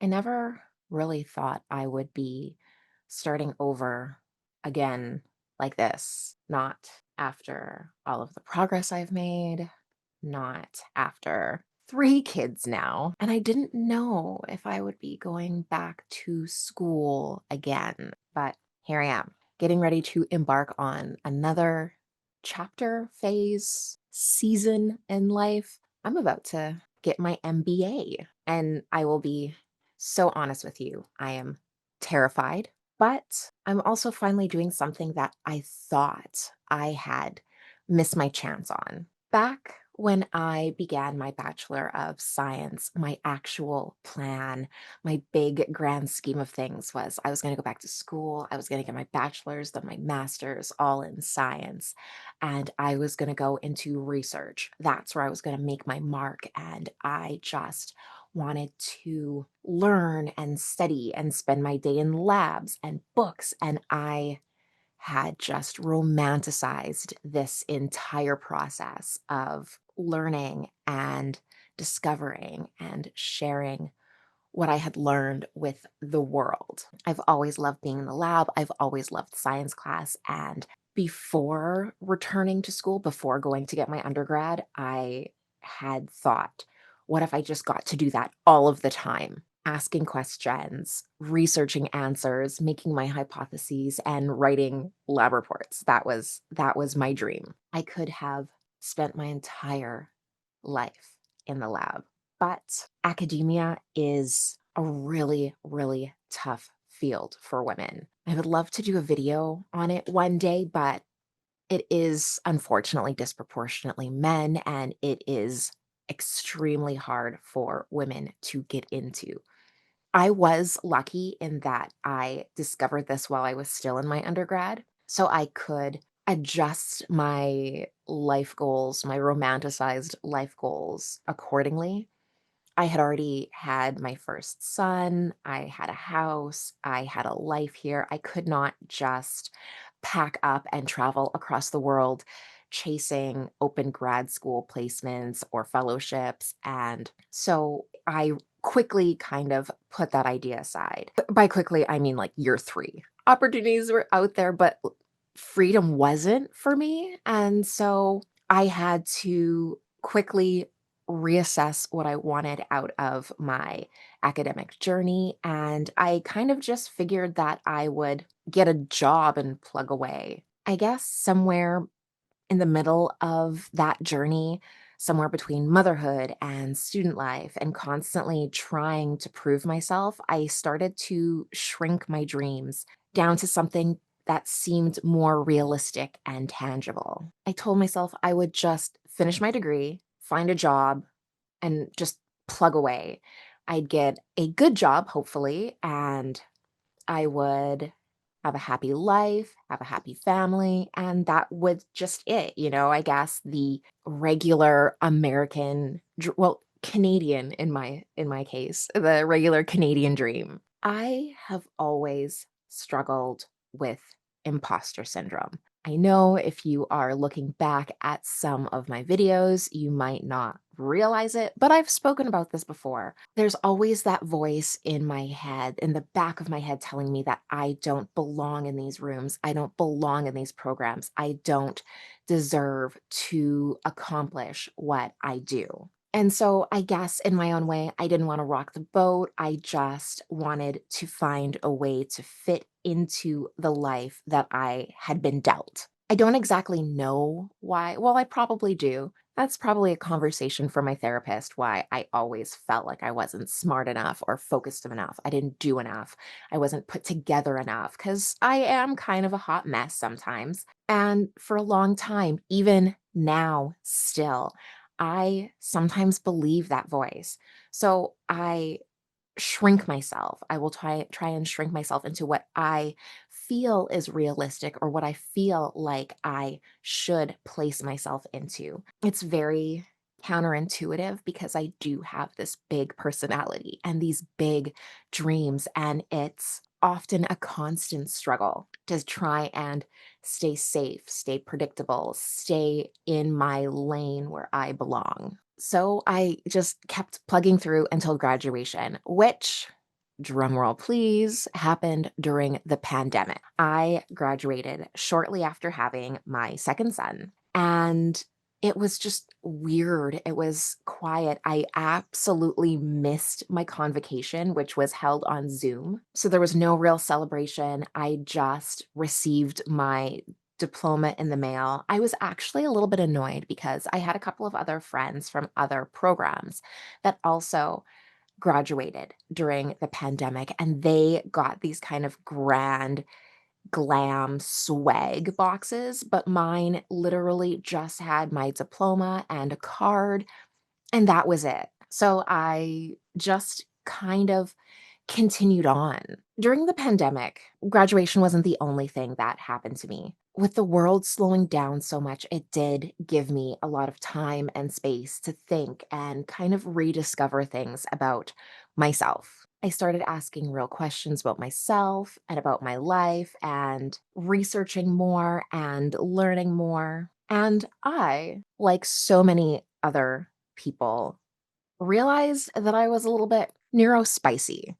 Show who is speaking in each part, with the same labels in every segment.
Speaker 1: I never really thought I would be starting over again like this. Not after all of the progress I've made, not after 3 kids now. And I didn't know if I would be going back to school again. But here I am, getting ready to embark on another chapter, phase, season in life. I'm about to get my MBA. And I will be so honest with you, I am terrified, but I'm also finally doing something that I thought I had missed my chance on. Back when I began my Bachelor of Science, my actual plan, my big grand scheme of things was I was going to go back to school. I was going to get my bachelor's, then my master's, all in science. And I was going to go into research. That's where I was going to make my mark. And I just wanted to learn and study and spend my day in labs and books. And I had just romanticized this entire process of learning and discovering and sharing what I had learned with the world. I've always loved being in the lab. I've always loved science class. And before returning to school, before going to get my undergrad, I had thought, what if I just got to do that all of the time? Asking questions, researching answers, making my hypotheses, and writing lab reports. That was my dream. I could have spent my entire life in the lab. But academia is a really, really tough field for women. I would love to do a video on it one day, but it is unfortunately disproportionately men, and it is extremely hard for women to get into. I was lucky in that I discovered this while I was still in my undergrad, so I could adjust my life goals, my romanticized life goals accordingly. I had already had my first son, I had a house, I had a life here. I could not just pack up and travel across the world chasing open grad school placements or fellowships, and so I quickly kind of put that idea aside. By quickly, I mean, like, year 3. Opportunities were out there, but freedom wasn't for me, and so I had to quickly reassess what I wanted out of my academic journey, and I kind of just figured that I would get a job and plug away. I guess somewhere in the middle of that journey, somewhere between motherhood and student life and constantly trying to prove myself, I started to shrink my dreams down to something that seemed more realistic and tangible. I told myself I would just finish my degree, find a job, and just plug away. I'd get a good job, hopefully, and I would have a happy life, have a happy family, and that was just it, I guess the regular American well, Canadian in my case, the regular Canadian dream. I have always struggled with imposter syndrome. I know if you are looking back at some of my videos, you might not realize it, but I've spoken about this before. There's always that voice in my head, in the back of my head, telling me that I don't belong in these rooms. I don't belong in these programs. I don't deserve to accomplish what I do. And so I guess in my own way, I didn't want to rock the boat. I just wanted to find a way to fit into the life that I had been dealt. I don't exactly know why. Well, I probably do. That's probably a conversation for my therapist, why I always felt like I wasn't smart enough or focused enough. I didn't do enough. I wasn't put together enough because I am kind of a hot mess sometimes. And for a long time, even now, still, I sometimes believe that voice. So I shrink myself. I will try and shrink myself into what I feel is realistic or what I feel like I should place myself into. It's very counterintuitive because I do have this big personality and these big dreams, and it's often a constant struggle to try and stay safe, stay predictable, stay in my lane where I belong. So I just kept plugging through until graduation, which drumroll please, happened during the pandemic. I graduated shortly after having my second son, and it was just weird. It was quiet. I absolutely missed my convocation, which was held on Zoom. So there was no real celebration. I just received my diploma in the mail. I was actually a little bit annoyed because I had a couple of other friends from other programs that also graduated during the pandemic, and they got these kind of grand glam swag boxes, but mine literally just had my diploma and a card, and that was it. So I just kind of continued on. During the pandemic, graduation wasn't the only thing that happened to me. With the world slowing down so much, it did give me a lot of time and space to think and kind of rediscover things about myself. I started asking real questions about myself and about my life and researching more and learning more. And I, like so many other people, realized that I was a little bit neurospicy.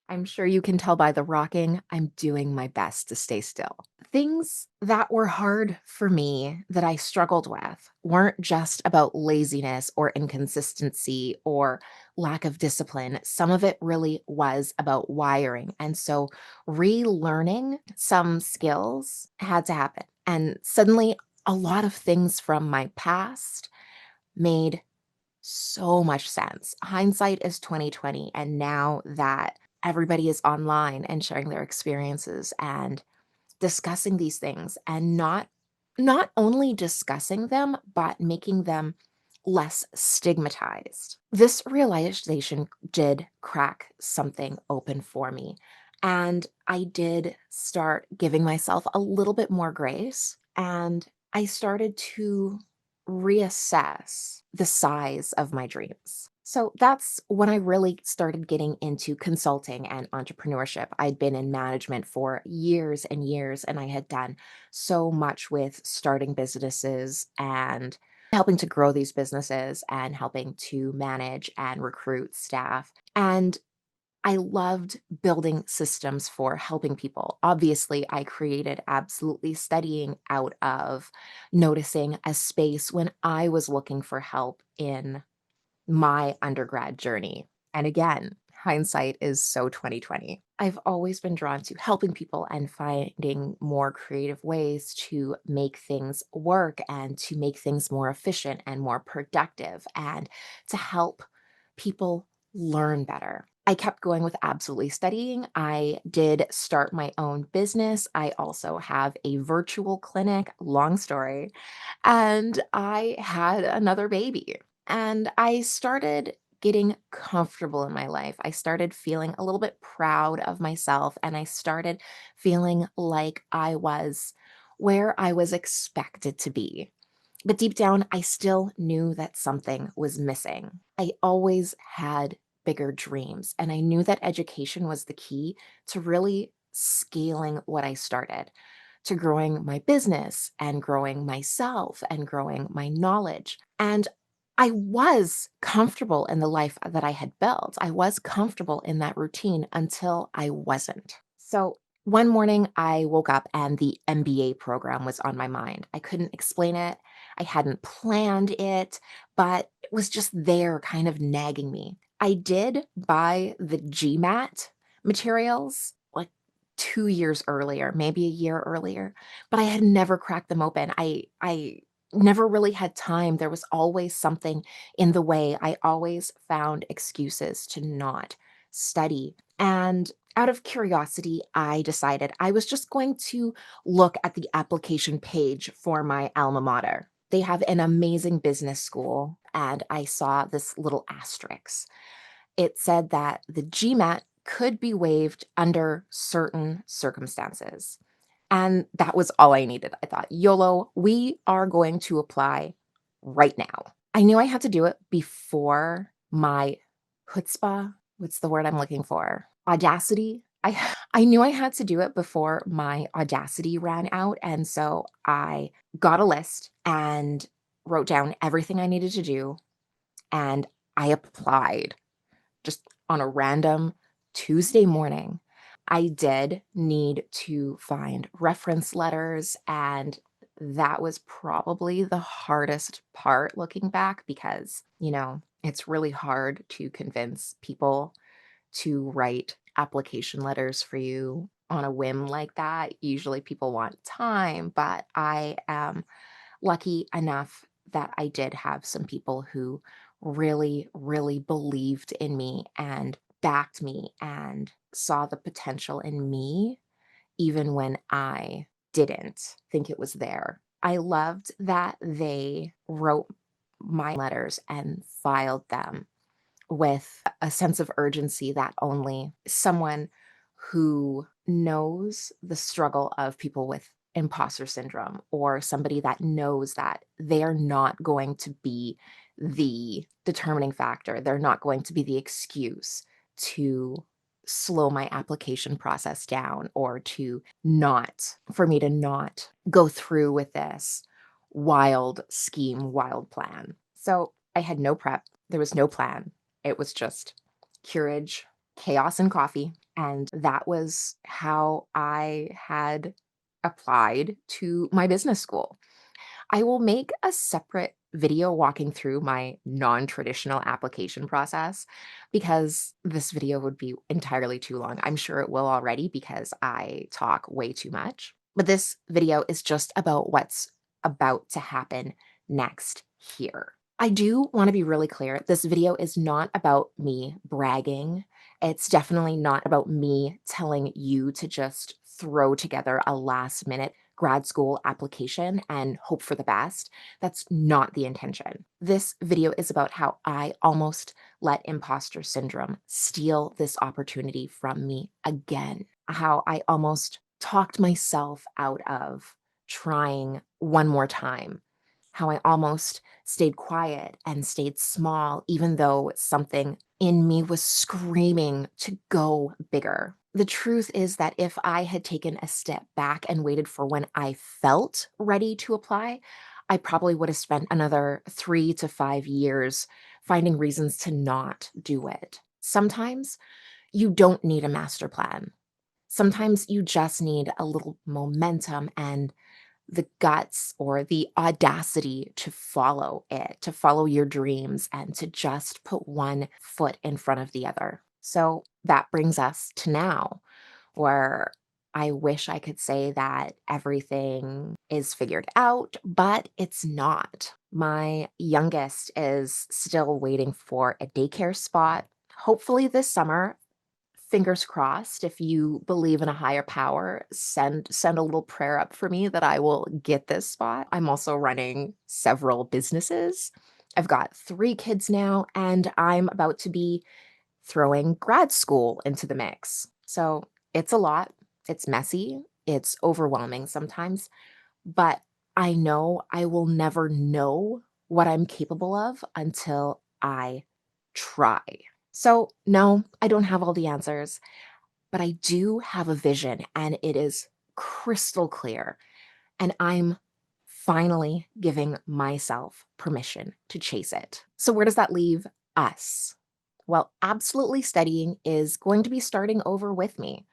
Speaker 1: I'm sure you can tell by the rocking, I'm doing my best to stay still. Things that were hard for me that I struggled with weren't just about laziness or inconsistency or lack of discipline. Some of it really was about wiring. And so relearning some skills had to happen. And suddenly, a lot of things from my past made so much sense. Hindsight is 2020, and now that everybody is online and sharing their experiences and discussing these things and not only discussing them, but making them less stigmatized. This realization did crack something open for me. And I did start giving myself a little bit more grace. And I started to reassess the size of my dreams. So that's when I really started getting into consulting and entrepreneurship. I'd been in management for years and years, and I had done so much with starting businesses and helping to grow these businesses and helping to manage and recruit staff. And I loved building systems for helping people. Obviously, I created absolutely studying out of noticing a space when I was looking for help in my undergrad journey. And again, hindsight is so 2020. I've always been drawn to helping people and finding more creative ways to make things work and to make things more efficient and more productive and to help people learn better. I kept going with absolutely studying. I did start my own business. I also have a virtual clinic, long story, and I had another baby. And I started getting comfortable in my life. I started feeling a little bit proud of myself, and I started feeling like I was where I was expected to be. But deep down, I still knew that something was missing. I always had bigger dreams, and I knew that education was the key to really scaling what I started, to growing my business and growing myself and growing my knowledge. And I was comfortable in the life that I had built. I was comfortable in that routine until I wasn't. So one morning I woke up and the MBA program was on my mind. I couldn't explain it. I hadn't planned it, but it was just there kind of nagging me. I did buy the GMAT materials like 2 years earlier, maybe a year earlier, but I had never cracked them open. I never really had time. There was always something in the way. I always found excuses to not study. And out of curiosity, I decided I was just going to look at the application page for my alma mater. They have an amazing business school, and I saw this little asterisk. It said that the GMAT could be waived under certain circumstances. And that was all I needed. I thought, YOLO, we are going to apply right now. I knew I had to do it before my chutzpah. What's the word I'm looking for? Audacity. I knew I had to do it before my audacity ran out. And so I got a list and wrote down everything I needed to do. And I applied just on a random Tuesday morning, I did need to find reference letters, and that was probably the hardest part looking back because, it's really hard to convince people to write application letters for you on a whim like that. Usually people want time, but I am lucky enough that I did have some people who really, really believed in me and backed me and saw the potential in me, even when I didn't think it was there. I loved that they wrote my letters and filed them with a sense of urgency that only someone who knows the struggle of people with imposter syndrome, or somebody that knows that they're not going to be the determining factor, they're not going to be the excuse to slow my application process down, or to not for me to not go through with this wild scheme, wild plan. So I had no prep, there was no plan. It was just Courage, chaos, and coffee, and that was how I had applied to my business school. I will make a separate video walking through my non-traditional application process because this video would be entirely too long. I'm sure it will already because I talk way too much. But this video is just about what's about to happen next here. I do want to be really clear. This video is not about me bragging. It's definitely not about me telling you to just throw together a last minute grad school application and hope for the best. That's not the intention. This video is about how I almost let imposter syndrome steal this opportunity from me again. How I almost talked myself out of trying one more time. How I almost stayed quiet and stayed small, even though something in me was screaming to go bigger. The truth is that if I had taken a step back and waited for when I felt ready to apply, I probably would have spent another 3 to 5 years finding reasons to not do it. Sometimes you don't need a master plan. Sometimes you just need a little momentum and the guts or the audacity to follow it, to follow your dreams, and to just put one foot in front of the other. So that brings us to now, where I wish I could say that everything is figured out, but it's not. My youngest is still waiting for a daycare spot. Hopefully this summer, fingers crossed, if you believe in a higher power, send a little prayer up for me that I will get this spot. I'm also running several businesses. I've got 3 kids now, and I'm about to be throwing grad school into the mix. So, it's a lot. It's messy. It's overwhelming sometimes, but I know I will never know what I'm capable of until I try. So, no, I don't have all the answers, but I do have a vision and it is crystal clear. And I'm finally giving myself permission to chase it. So, where does that leave us? Well, absolutely studying is going to be starting over with me.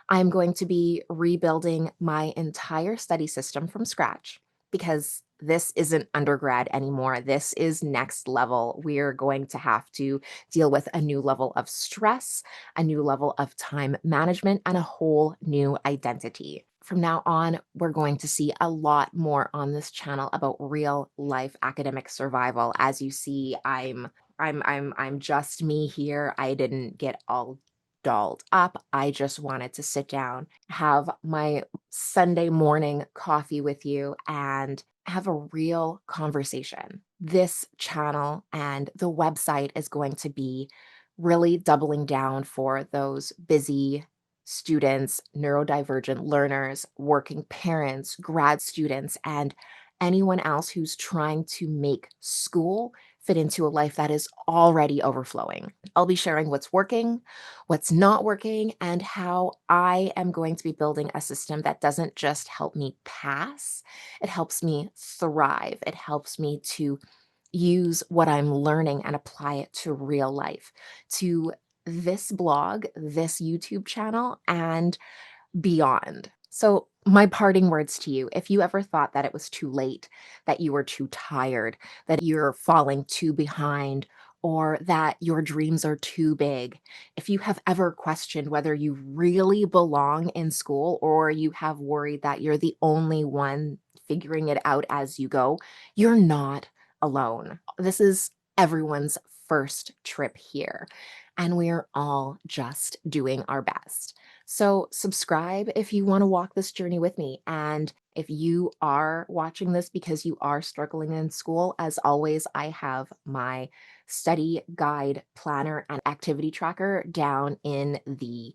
Speaker 1: I'm going to be rebuilding my entire study system from scratch because this isn't undergrad anymore. This is next level. We're going to have to deal with a new level of stress, a new level of time management, and a whole new identity. From now on, we're going to see a lot more on this channel about real life academic survival. As you see, I'm just me here. I didn't get all dolled up. I just wanted to sit down, have my Sunday morning coffee with you, and have a real conversation. This channel and the website is going to be really doubling down for those busy students, neurodivergent learners, working parents, grad students, and anyone else who's trying to make school fit into a life that is already overflowing. I'll be sharing what's working, what's not working, and how I am going to be building a system that doesn't just help me pass, it helps me thrive. It helps me to use what I'm learning and apply it to real life, to this blog, this YouTube channel, and beyond. So, my parting words to you, if you ever thought that it was too late, that you were too tired, that you're falling too behind, or that your dreams are too big, if you have ever questioned whether you really belong in school or you have worried that you're the only one figuring it out as you go, you're not alone. This is everyone's first trip here, and we're all just doing our best. So, subscribe if you want to walk this journey with me. And if you are watching this because you are struggling in school, as always, I have my study guide planner and activity tracker down in the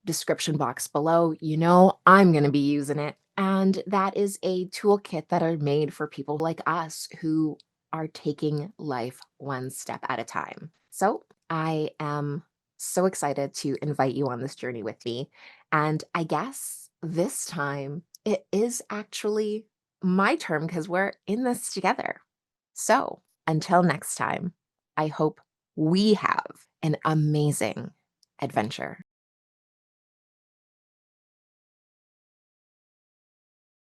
Speaker 1: description box below. You know, I'm going to be using it. And that is a toolkit that are made for people like us who are taking life one step at a time. So I am so excited to invite you on this journey with me. And I guess this time it is actually my turn because we're in this together. So until next time, I hope we have an amazing adventure.